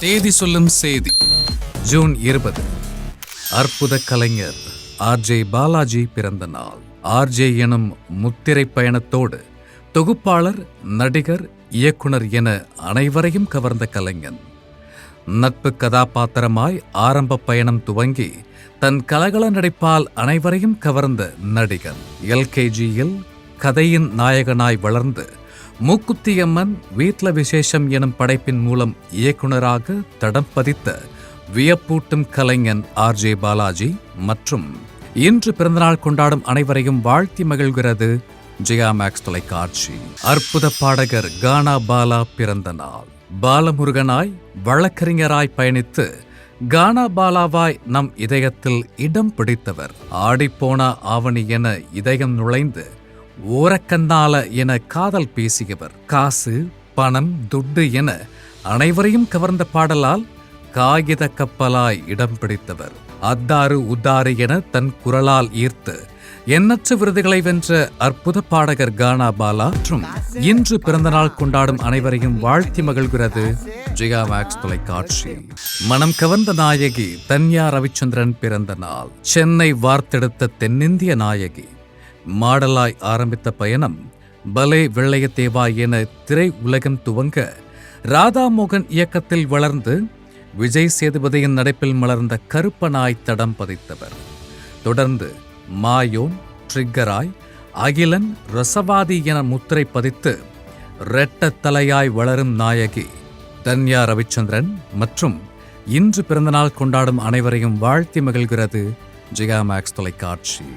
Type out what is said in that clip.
தேதி சொல்லும் செய்தி ஜூன் 20. அற்புத கலைஞர் ஆர்ஜே பாலாஜி பிறந்த நாள். ஆர்ஜே எனும் முத்திரை பயணத்தோடு தொகுப்பாளர், நடிகர், இயக்குனர் என அனைவரையும் கவர்ந்த கலைஞன். நட்பு கதாபாத்திரமாய் ஆரம்ப பயணம் துவங்கி தன் கலகல நடிப்பால் அனைவரையும் கவர்ந்த நடிகர். எல்கேஜியில் கதையின் நாயகனாய் வளர்ந்து மூக்குத்தியம்மன், வீட்ல விசேஷம் எனும் படைப்பின் மூலம் இயக்குனராக தடம் பதித்த வியப்பூட்டும் கலைஞன் ஆர்ஜே பாலாஜி மற்றும் இன்று பிறந்தநாள் கொண்டாடும் அனைவரையும் வாழ்த்தி மகிழ்கிறது ஜெயா மேக்ஸ் தொலைக்காட்சி. அற்புத பாடகர் கானா பாலா பிறந்த நாள். பாலமுருகனாய் வழக்கறிஞராய் பயணித்து கானா பாலாவாய் நம் இதயத்தில் இடம் பிடித்தவர். ஆடிப்போன ஆவணி என இதயம் நுழைந்து ஓரக்கண்ணால என காதல் பேசியவர். காசு, பணம், துட்டு என அனைவரையும் கவர்ந்த பாடலால் காகித கப்பலாய் இடம் பிடித்தவர். அத்தாறு உத்தாறு என தன் குரலால் ஈர்த்து எண்ணற்ற விருதுகளை வென்ற அற்புத பாடகர் கானா பாலா மற்றும் இன்று பிறந்தநாள் கொண்டாடும் அனைவரையும் வாழ்த்தி மகிழ்கிறது ஜெயா மேக்ஸ் தொலைக்காட்சி. மனம் கவர்ந்த நாயகி தன்யா ரவிச்சந்திரன் பிறந்த நாள். சென்னை வார்த்தெடுத்த தென்னிந்திய நாயகி. மாடலாய் ஆரம்பித்த பயணம் பலே வெள்ளையத்தேவா என திரை உலகம் துவங்க ராதாமோகன் இயக்கத்தில் வளர்ந்து விஜய் சேதுபதியின் நடிப்பில் மலர்ந்த கருப்பனாய் தடம் பதித்தவர். தொடர்ந்து மாயோன், ட்ரிக்கராய், அகிலன், ரசவாதி என முத்திரை பதித்து இரட்ட தலையாய் வளரும் நாயகி தன்யா ரவிச்சந்திரன் மற்றும் இன்று பிறந்தநாள் கொண்டாடும் அனைவரையும் வாழ்த்தி மகிழ்கிறது ஜெயா மேக்ஸ் தொலைக்காட்சி.